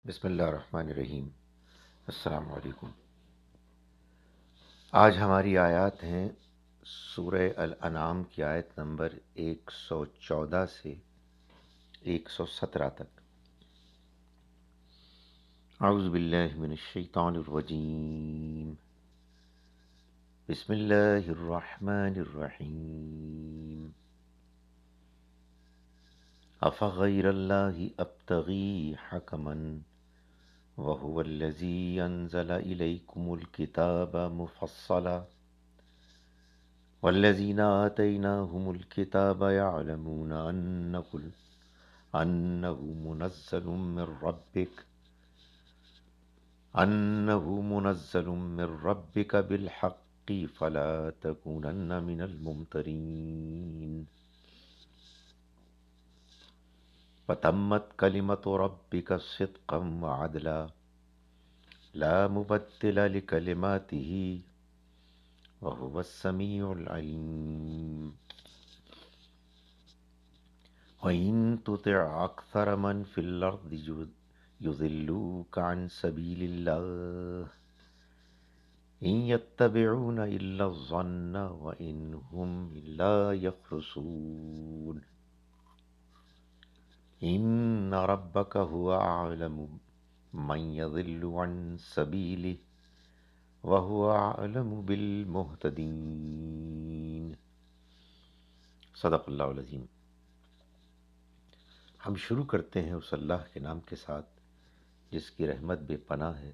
بسم اللہ الرحمن الرحیم۔ السلام علیکم۔ آج ہماری آیات ہیں سورہ الانعام کی آیت نمبر 114 سے 117 تک۔ اعوذ باللہ من الشیطان الرجیم، بسم اللہ الرحمن الرحیم۔ افغیر اللہ ابتغی حکما وهو الذي أنزل إليكم الكتاب مفصلا والذين آتيناهم الكتاب يعلمون أنه منزل من ربك بالحق فلا تكونن من الممترين وتمت كلمة ربك صدقا وعدلا لا مبدل لكلماته وهو السميع العليم وإن تطع أكثر من في الأرض يضلوك عن سبيل الله إن يتبعون إلا الظن وإن هم إلا يخرصون إن ربك هو أعلم من يضل عن سبيله وهو أعلم بالمهتدين۔ صدق اللہ العظیم۔ ہم شروع کرتے ہیں اس اللہ کے نام کے ساتھ جس کی رحمت بے پناہ ہے،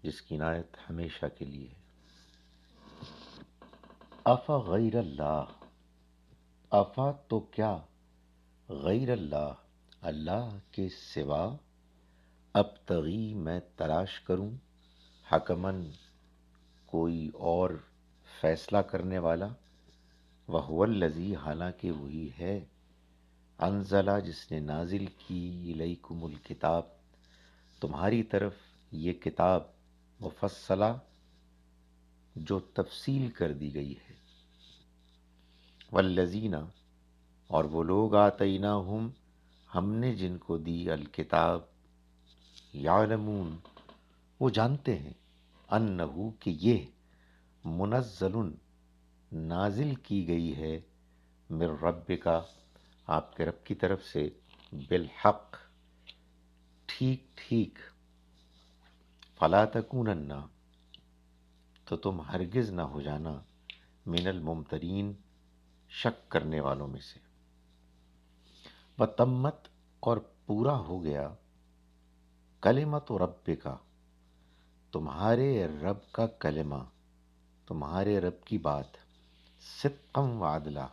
جس کی عنایت ہمیشہ کے لیے ہے۔ افا غیر اللہ، افا تو کیا، غیر اللہ، اللہ کے سوا، ابتغی میں تلاش کروں، حکمن کوئی اور فیصلہ کرنے والا، وہو الذی حالانکہ وہی ہے، انزلہ جس نے نازل کی، الیکم الکتاب تمہاری طرف یہ کتاب، مفصلہ جو تفصیل کر دی گئی ہے، والذین اور وہ لوگ آتیناہم ہم نے جن کو دی الکتاب، یعلمون وہ جانتے ہیں، انہو کہ یہ، منزل نازل کی گئی ہے، من ربک آپ کے رب کی طرف سے، بالحق ٹھیک ٹھیک، فلا تکونن تو تم ہرگز نہ ہو جانا، من الممترین شک کرنے والوں میں سے، وتمت اور پورا ہو گیا، کلمۃ ربک تمہارے رب کا کلمہ، تمہارے رب کی بات، صدقا وعدلا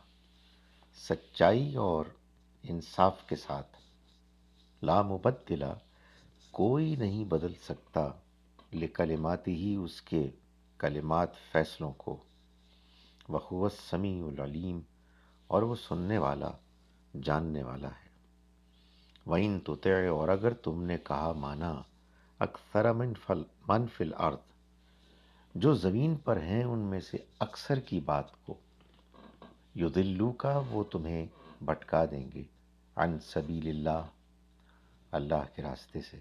سچائی اور انصاف کے ساتھ، لا مبدلا کوئی نہیں بدل سکتا، لکلمات ہی اس کے کلمات فیصلوں کو، وہو السمیع العلیم اور وہ سننے والا جاننے والا ہے، وَإِن تُطِعْ اور اگر تم نے کہا مانا، اکثر من فی الارض جو زمین پر ہیں ان میں سے اکثر کی بات کو، یضلوک وہ تمہیں بھٹکا دیں گے، عن سبیل اللہ اللہ کے راستے سے،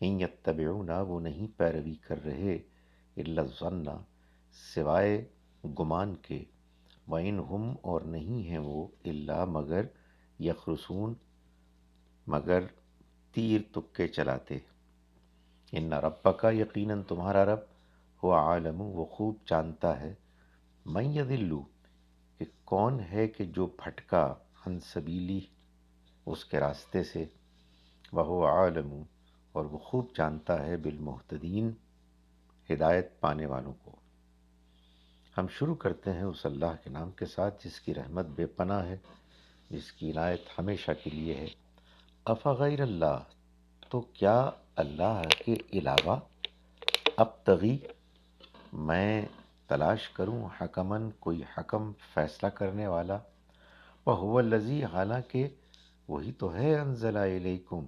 ان یتبعون وہ نہیں پیروی کر رہے، الا الظن سوائے گمان کے، وَإِنْ هُمْ اور نہیں ہیں وہ، الا مگر، یخرصون مگر تیر تکے چلاتے، ان ربک یقیناً تمہارا رب، هو عالم وہ خوب جانتا ہے، من یضل کہ کون ہے کہ جو بھٹکا، عن سبیلی اس کے راستے سے، وہو عالم اور وہ خوب جانتا ہے، بالمہتدین ہدایت پانے والوں کو۔ ہم شروع کرتے ہیں اس اللہ کے نام کے ساتھ جس کی رحمت بے پناہ ہے، جس کی عنایت ہمیشہ کے لیے ہے۔ افغیر اللہ تو کیا اللہ کے علاوہ، ابتغی میں تلاش کروں، حکمن کوئی حکم فیصلہ کرنے والا، وہو الذی حالانکہ وہی تو ہے، انزل الیکم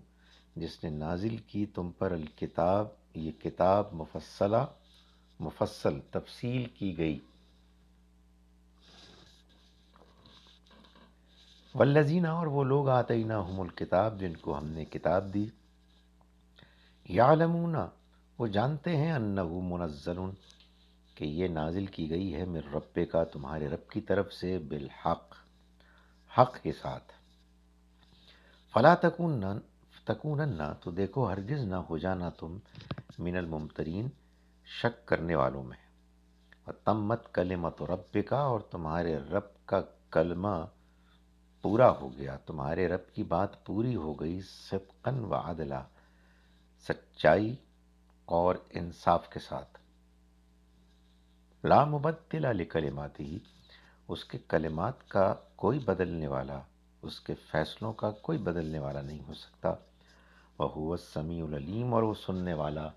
جس نے نازل کی تم پر الکتاب یہ کتاب، مفصلہ مفصل تفصیل کی گئی، والذین اور وہ لوگ آتیناہم الکتاب جن کو ہم نے کتاب دی، یعلمون، وہ جانتے ہیں، انہ منزل، کہ یہ نازل کی گئی ہے، من رب کا، تمہارے رب کی طرف سے، بالحق، حق کے ساتھ۔ فلا تکونن، تو دیکھو ہرگز نہ ہو جانا تم، من الممترین، شک کرنے والوں میں۔ وتمت کلمت ربک، اور تمہارے رب کا کلمہ پورا ہو گیا، تمہارے رب کی بات پوری ہو گئی، صدقا وعدلا، سچائی اور انصاف کے ساتھ۔ لا مبدل لکلماتہ، اس کے کلمات کا کوئی بدلنے والا، اس کے فیصلوں کا کوئی بدلنے والا نہیں ہو سکتا۔ وہو السمیع العلیم، اور وہ سننے والا،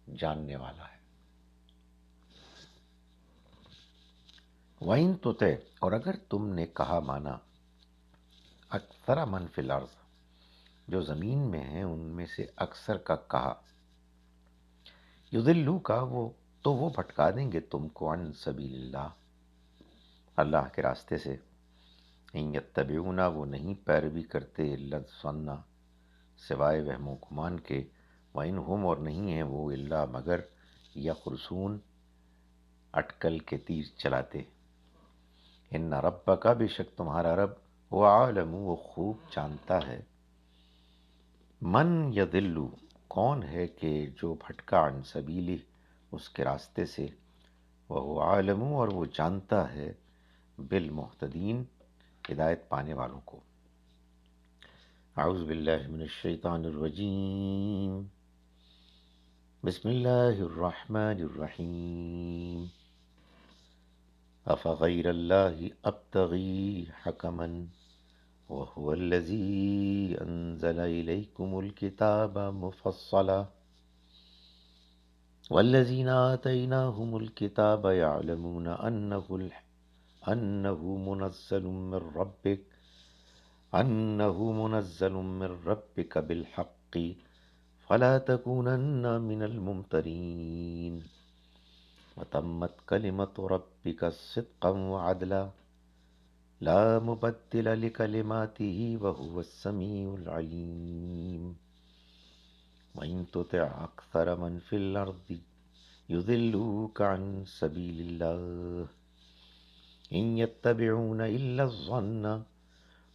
جاننے والا ہے۔ وَإِن تُطِعْ، اور اگر تم نے کہا مانا، اکثر من فی الارض، جو زمین میں ہیں ان میں سے اکثر کا کہا، یضلوک، تو وہ بھٹکا دیں گے تم کو، عن سبیل اللہ، اللہ کے راستے سے۔ ان یتبعون، وہ نہیں پیروی کرتے، الا الظن، سوائے وہم و گمان کے، وَإِنْ هُمْ، اور نہیں ہیں وہ، الا مگر، یخرصون، اٹکل کے تیر چلاتے۔ ان ربک، بے شک تمہارا رب، وہ عالم، وہ خوب جانتا ہے، من یضل، کون ہے کہ جو بھٹکا، عن سبیلہ، اس کے راستے سے، وہ عالم، اور وہ جانتا ہے، بالمہتدین، ہدایت پانے والوں کو۔ اعوذ باللہ من الشیطان الرجیم، بسم اللہ الرحمن الرحیم۔ افغیر اللہ ابتغی حکما وهو الذی انزل الیکم الکتاب مفصلا والذین آتیناہم الکتاب یعلمون انہ منزل من ربک بالحق فلا تکونن من الممترین وتمت کلمت ربک صدقا وعدلا لا مبدل لکلماته وهو السمیع العلیم وَإِن تُطِعْ أَكْثَرَ مَنْ فِي الْأَرْضِ يُضِلُّوكَ عَنْ سَبِيلِ اللَّهِ إِنْ يَتَّبِعُونَ إِلَّا الظَّنَّ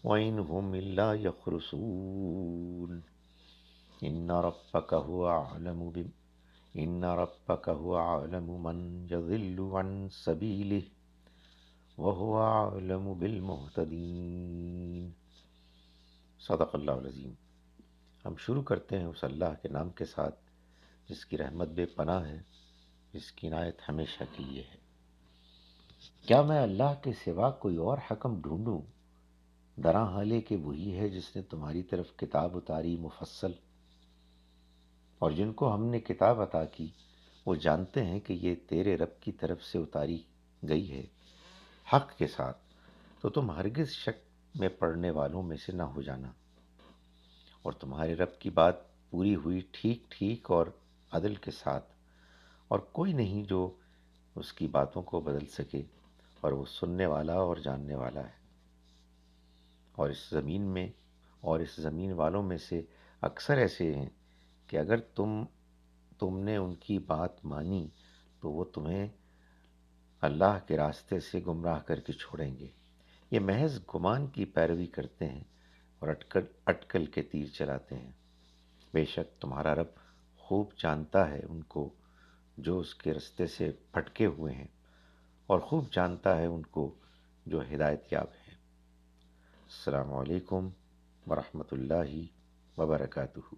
وَإِنْ هُمْ إِلَّا يَخْرُصُونَ إِنَّ رَبَّكَ هُوَ أَعْلَمُ مَنْ يَضِلُّ عَنْ سَبِيلِهِ وَهُوَ أَعْلَمُ بِالْمُهْتَدِينَ۔ صدق اللہ العظیم۔ ہم شروع کرتے ہیں اس اللہ کے نام کے ساتھ جس کی رحمت بے پناہ ہے، جس کی عنایت ہمیشہ کے لیے ہے۔ کیا میں اللہ کے سوا کوئی اور حکم ڈھونڈوں، درا حالے کہ وہی ہے جس نے تمہاری طرف کتاب اتاری مفصل، اور جن کو ہم نے کتاب عطا کی وہ جانتے ہیں کہ یہ تیرے رب کی طرف سے اتاری گئی ہے حق کے ساتھ، تو تم ہرگز شک میں پڑنے والوں میں سے نہ ہو جانا، اور تمہارے رب کی بات پوری ہوئی ٹھیک ٹھیک اور عدل کے ساتھ، اور کوئی نہیں جو اس کی باتوں کو بدل سکے، اور وہ سننے والا اور جاننے والا ہے۔ اور اس زمین والوں میں سے اکثر ایسے ہیں کہ اگر تم نے ان کی بات مانی تو وہ تمہیں اللہ کے راستے سے گمراہ کر کے چھوڑیں گے۔ یہ محض گمان کی پیروی کرتے ہیں اور اٹکل کے تیر چلاتے ہیں۔ بے شک تمہارا رب خوب جانتا ہے ان کو جو اس کے رستے سے پھٹکے ہوئے ہیں، اور خوب جانتا ہے ان کو جو ہدایت یاب ہیں۔ السلام علیکم ورحمۃ اللہ وبرکاتہ۔